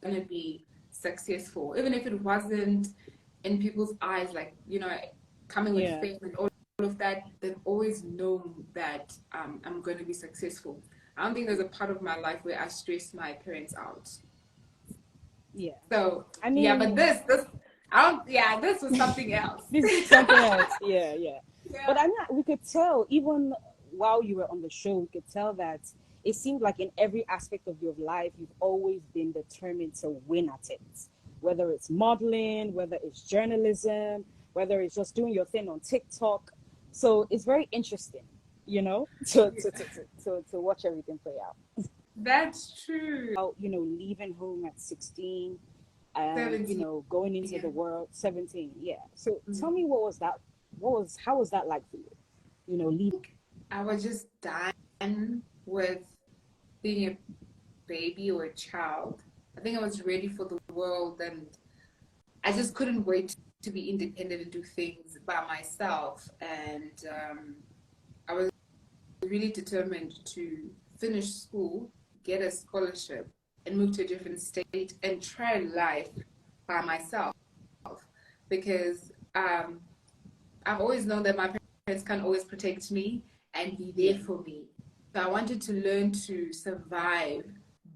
going to be successful, even if it wasn't in people's eyes, like, coming with fame and all of that. They've always known that I'm going to be successful. I don't think there's a part of my life where I stress my parents out. Yeah. So I mean, yeah, but this this was something else. This is something else. Yeah. Yeah. But we could tell, even while you were on the show, we could tell that it seemed like in every aspect of your life, you've always been determined to win at it. Whether it's modeling, whether it's journalism, whether it's just doing your thing on TikTok. So it's very interesting, to watch everything play out. That's true. Leaving home at 16 and 17. going into the world 17. Yeah. So tell me, how was that like for you? Leaving. I was just done with being a baby or a child. I think I was ready for the world, and I just couldn't wait to be independent and do things by myself. And I was really determined to finish school, get a scholarship, and move to a different state and try life by myself. Because I've always known that my parents can't always protect me and be there for me. So I wanted to learn to survive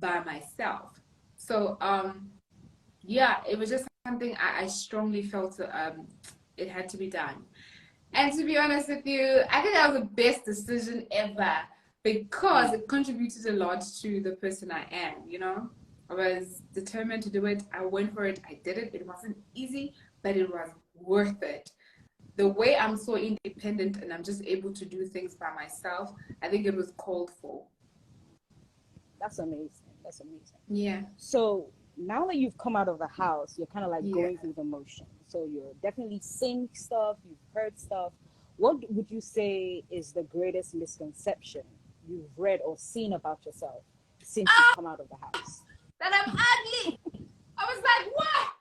by myself. So it was just something I strongly felt it had to be done. And to be honest with you, I think that was the best decision ever, because it contributed a lot to the person I am. I was determined to do it. I went for it. I did it. It wasn't easy, but it was worth it. The way I'm so independent and I'm just able to do things by myself, I think it was called for. That's amazing. Yeah. So now that you've come out of the house, you're kind of like going through the motion. So you're definitely seeing stuff, you've heard stuff. What would you say is the greatest misconception you've read or seen about yourself since you've come out of the house? That I'm ugly. I was like, what?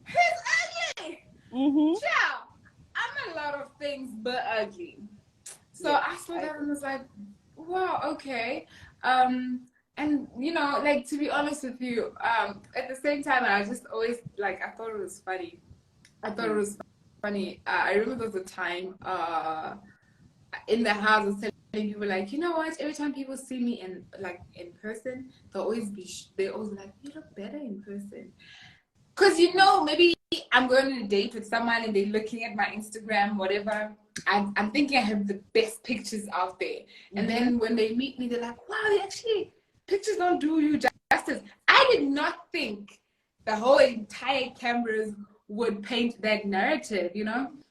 Who's ugly? Ciao. I'm a lot of things but ugly. So I saw that and was like, wow, okay. And to be honest with you, at the same time, I just always I thought it was funny. I remember there was a time in the house, I was telling people, like, you know what? Every time people see me in person, they always be like, you look better in person. Because, maybe I'm going on a date with someone and they're looking at my Instagram, whatever. I'm thinking I have the best pictures out there. And then when they meet me, they're like, wow, pictures don't do you justice. I did not think the whole entire cameras would paint that narrative,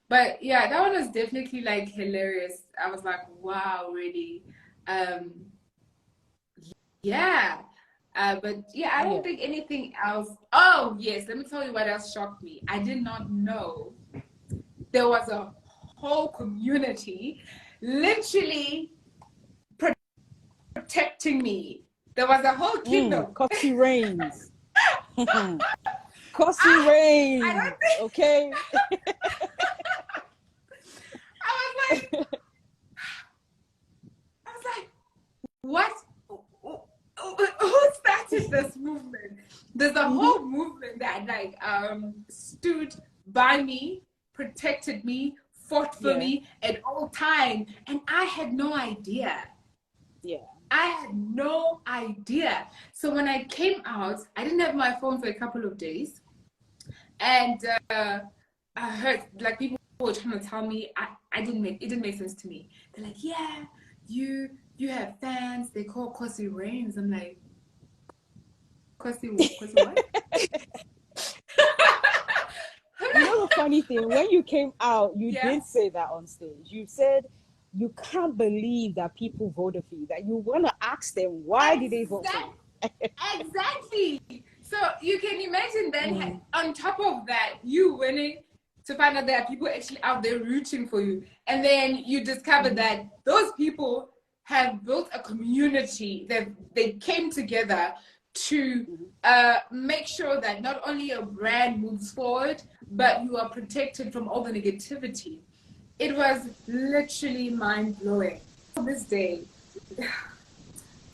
But yeah, that one was definitely hilarious. I was like, wow, really? Yeah. But yeah, I don't think anything else. Oh, yes. Let me tell you what else shocked me. I did not know there was a whole community literally protecting me. There was a whole kingdom. Khosi reigns. Khosi reigns. Okay. I was like, what? Who started this movement? There's a whole movement that stood by me, protected me, fought for me at all times, and I had no idea. I had no idea. So when I came out, I didn't have my phone for a couple of days, and I heard people were trying to tell me it didn't make sense to me. They're like, yeah, you have fans, they call Khosi reigns. I'm like, Khosi what? The funny thing, when you came out, you did say that on stage. You said you can't believe that people voted for you, that you want to ask them, why did they vote for you? Exactly. So you can imagine then, on top of that, you winning, to find out there are people actually out there rooting for you. And then you discover that those people have built a community, that they came together to make sure that not only your brand moves forward, but you are protected from all the negativity. It was literally mind-blowing. This day,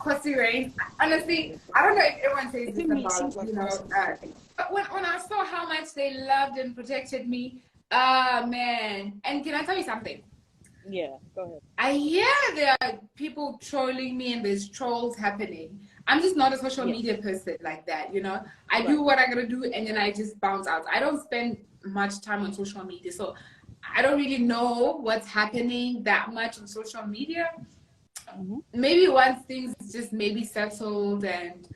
Khosi Rain. Honestly, I don't know if everyone says this To me, it about, seems like you know, Khosi. but when I saw how much they loved and protected me, man. And can I tell you something? Yeah, go ahead. I hear there are people trolling me and there's trolls happening. I'm just not a social Yeah, media person like that, you know. I do right. what I gotta do and then I just bounce out. I don't spend much time on social media, so I don't really know what's happening that much on social media. Mm-hmm. Maybe once things just maybe settled and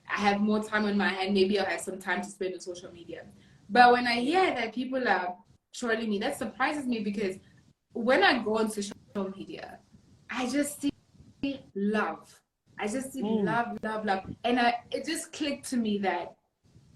I have more time on my hand, maybe I'll have some time to spend on social media. But when I Yeah. hear that people are trolling me, that surprises me because when I go on social media, I just see love. I just see Mm, love, love, love. And it just clicked to me that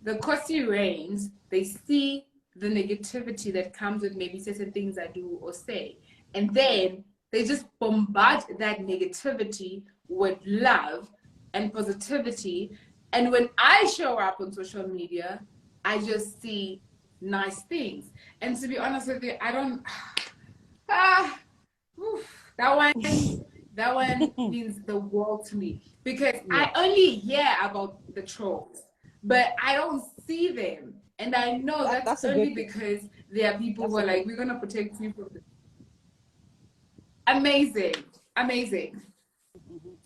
the Khosi Rains, they see the negativity that comes with maybe certain things I do or say. And yeah. then they just bombard that negativity with love and positivity. And when I show up on social media, I just see nice things. And to be honest with you, I don't ah oof, that one means the world to me because Yeah. I only hear about the trolls, but I don't see them. And I know that's That's a only good thing. because there are people who That's a are good like, thing. we're gonna protect you from this. Amazing. Amazing.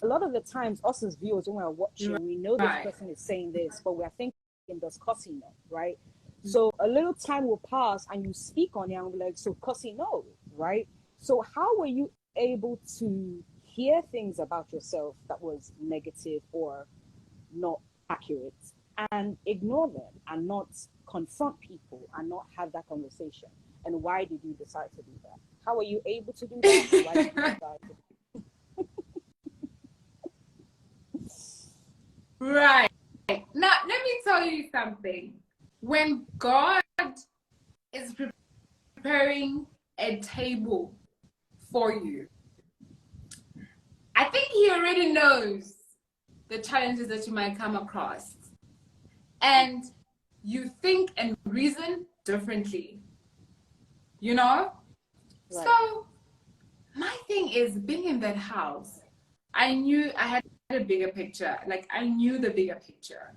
A lot of the times, us as viewers, when we're You're watching, we know this right. person is saying this, but we're thinking, does Kosi know, right? So a little time will pass and you speak on it and we're like, so Kosi knows, right? So how were you able to hear things about yourself that was negative or not accurate and ignore them and not confront people and not have that conversation? And why did you decide to do that? How were you able to do that? And why did you decide to do Right. Now, let me tell you something. When God is preparing a table for you, I think He already knows the challenges that you might come across. And you think and reason differently, you know? right? So, my thing is being in that house, I knew I had a bigger picture. Like, I knew the bigger picture.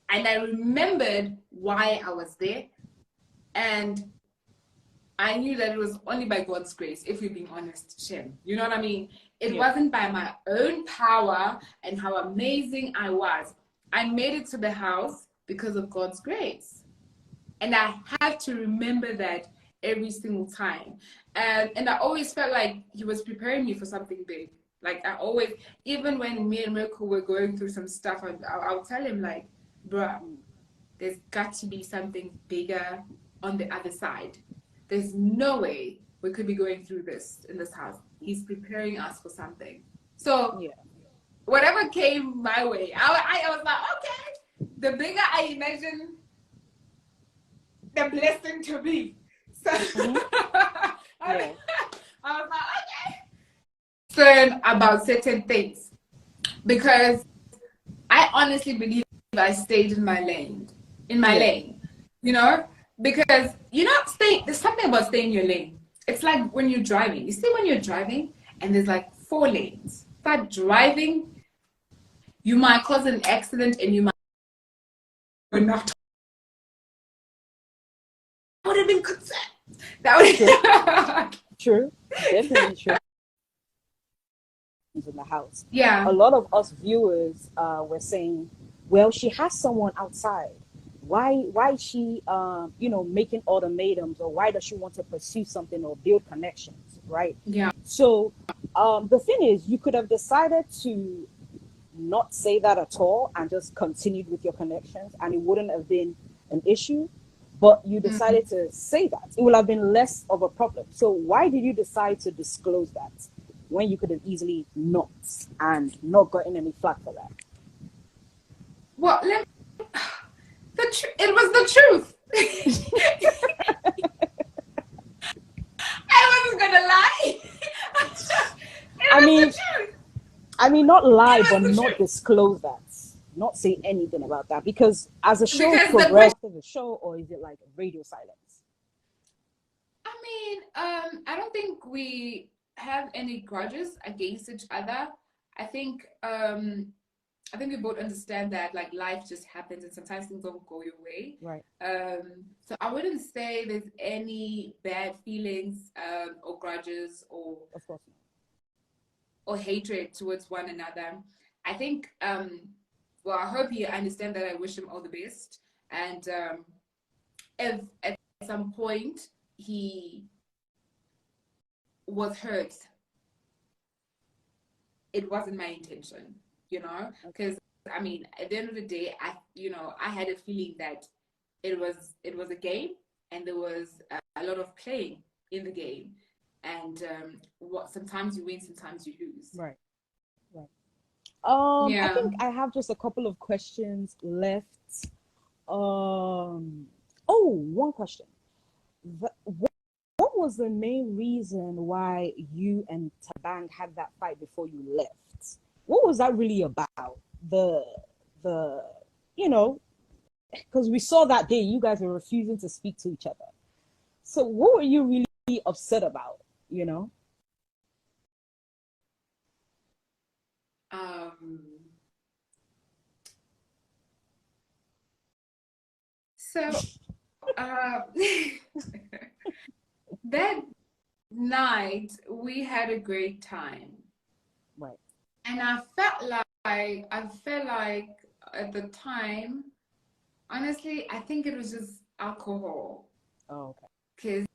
And I remembered why I was there. And I knew that it was only by God's grace, if we're being honest, Shem. You know what I mean? It Yeah. wasn't by my own power and how amazing I was. I made it to the house because of God's grace. And I have to remember that every single time. And I always felt like He was preparing me for something big. Like I always, even when me and Mirko were going through some stuff, I'll tell him like, bruh, Mm. there's got to be something bigger on the other side. There's no way we could be going through this in this house. He's preparing us for something. So Yeah. whatever came my way, I was like, okay, the bigger I imagine the blessing to be. So Mm-hmm. I Yeah. was like, okay. Concerned about certain things because I honestly believe I stayed in my lane, Yeah. you know, because you know, there's something about staying in your lane. It's like when you're driving. You see, when you're driving and there's like 4 lanes, start driving, you might cause an accident and you might not. I would have been concerned. True. That would, True. Definitely true. In the house, a yeah. lot of us viewers were saying, "Well, she has someone outside. Why is she, making ultimatums, or why does she want to pursue something or build connections, right?" Yeah. So, the thing is, you could have decided to not say that at all and just continued with your connections, and it wouldn't have been an issue. But you Mm. decided to say that. It would have been less of a problem. So why did you decide to disclose that when you could have easily not and not gotten any flack for that? Well, it was the truth. I wasn't gonna lie. It I was mean, the truth. not lie, It but was the not truth. disclose that. Not say anything about that because as the show Because the question, progressed, as a show, or is it like radio silence? I mean, I don't think we have any grudges against each other. I think we both understand that like life just happens and sometimes things don't go your way. Right. So I wouldn't say there's any bad feelings or grudges Of course or hatred towards one another. I think well, I hope he understand that I wish him all the best. And if at some point he was hurt, it wasn't my intention, you know, not. Okay. because I mean, at the end of the day, I had a feeling that it was a game, and there was a lot of playing in the game, and what sometimes you win, sometimes you lose. Right. Right. I Yeah. think I have just a couple of questions left. Oh, one question. What was the main reason why you and Tabang had that fight before you left? What was that really about? The the you know, because we saw that day you guys were refusing to speak to each other. So what were you really upset about? You know? Um, so uh, that night we had a great time, Right. and I felt like at the time, honestly, I think it was just alcohol. Oh, okay. Because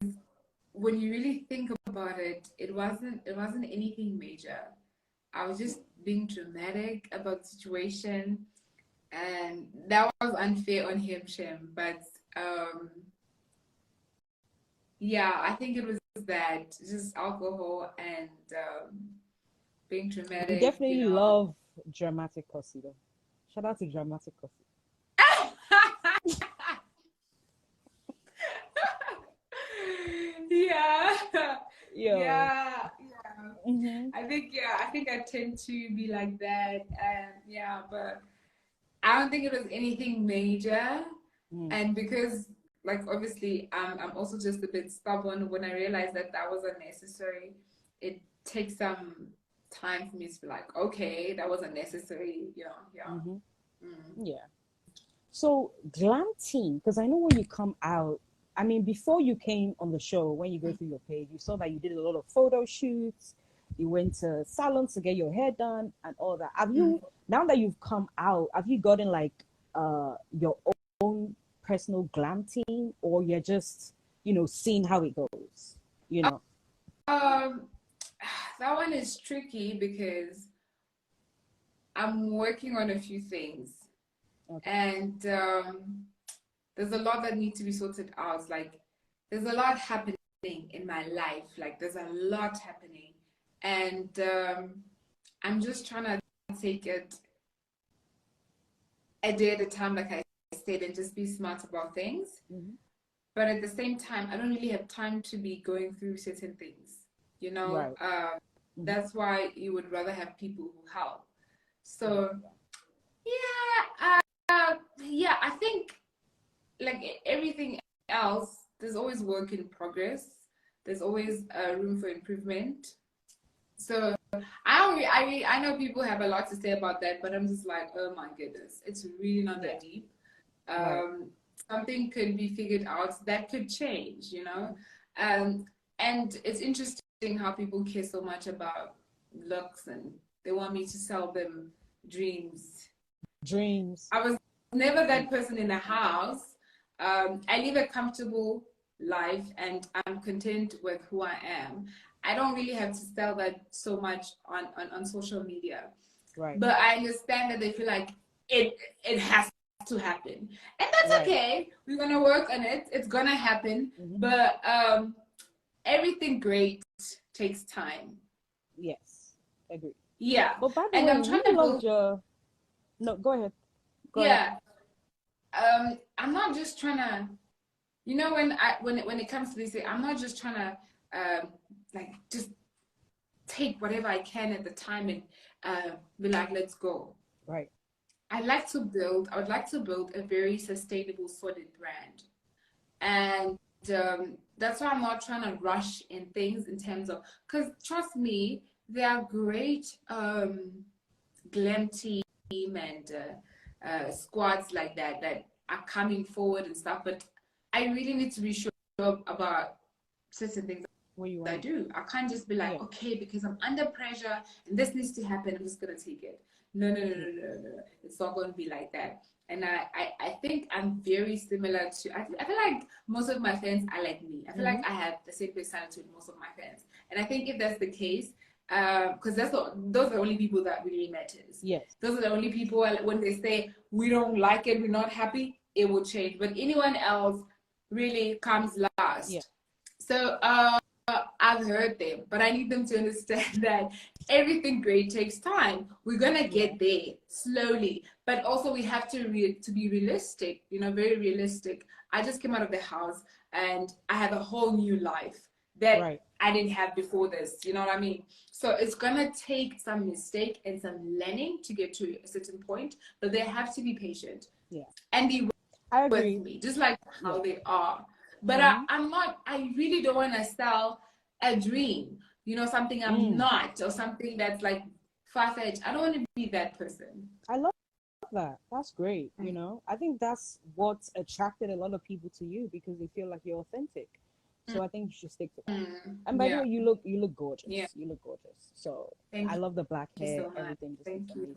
when you really think about it, it wasn't anything major. I was just being dramatic about the situation, and that was unfair on him, Shem. But yeah, I think it was that just alcohol and being We dramatic, definitely love dramatic Khosi though. Shout out to dramatic Khosi. Yeah, Yo. yeah, yeah. Mm-hmm. I think I tend to be like that, and yeah, but I don't think it was anything major. Mm. And because, like, obviously, I'm also just a bit stubborn. When I realized that that was unnecessary, it takes some time for me to be like, okay, that was unnecessary. Yeah. Mm-hmm. Mm. Yeah. So glam team, because I know when you come out, I mean, before you came on the show, when you go through your page, you saw that you did a lot of photo shoots. You went to salons to get your hair done and all that. Have Mm. you, now that you've come out, have you gotten like your own personal glam team, or you're just, seeing how it goes? You know. Um, that one is tricky because I'm working on a few things, Okay. and there's a lot that need to be sorted out. Like, there's a lot happening in my life. Like, there's a lot happening, and I'm just trying to take it a day at a time, like I said, and just be smart about things. Mm-hmm. But at the same time, I don't really have time to be going through certain things. You know, Right. Mm-hmm. that's why you would rather have people who help. Right. So yeah, I think like everything else, there's always work in progress. There's always room for improvement. So I know people have a lot to say about that, but I'm just like, oh my goodness, it's really not Yeah. that deep. Right. Um, Something could be figured out that could change. Um, and it's interesting how people care so much about looks, and they want me to sell them dreams. Dreams. I was never that person in the house. I live a comfortable life, and I'm content with who I am. I don't really have to sell that so much on social media. Right. But I understand that they feel like it has to happen. And that's Right. okay. We're gonna work on it. It's gonna happen. Mm-hmm. But everything great takes time. Yes. Agree. Yeah. But by the And way, I'm we trying to loved build, your. No, go ahead. Go ahead. yeah. I'm not just trying to, when it comes to this, I'm not just trying to like just take whatever I can at the time and be like, let's go. Right. I would like to build a very sustainable, solid brand. And that's why I'm not trying to rush in things in terms of, because trust me, there are great glam team and squads like that that are coming forward and stuff, but I really need to be sure about certain things What you I want? do. I can't just be like, Yeah. okay, because I'm under pressure and this needs to happen, I'm just gonna take it. No, no, no, Yeah. no, no, no. It's not gonna be like that. And I think I'm very similar to, I feel like most of my fans are like me. I feel Mm-hmm. like I have the same personality with most of my fans. And I think if that's the case, because those are the only people that really matters. Yes. Those are the only people when they say we don't like it, we're not happy, it will change. But anyone else really comes Yeah. last. So I've heard them, but I need them to understand that everything great takes time. We're gonna Yeah. get there slowly, but also we have to be realistic. You know, very realistic. I just came out of the house and I have a whole new life that Right. I didn't have before this. You know what I mean? So it's gonna take some mistake and some learning to get to a certain point, but they have to be patient Yeah. and be I with agree. me, just like how Yeah. they are. But Mm-hmm. I'm not, I really don't want to sell a dream, you know, something I'm Mm. not, or something that's like far fetched. I don't want to be that person. I love that. That's great. You know, I think that's what attracted a lot of people to you because they feel like you're authentic. So I think you should stick to that. And by the Yeah, way, you look yeah. gorgeous. You look gorgeous. So Thank I love the black you hair. so much. Everything just looks Thank you. amazing.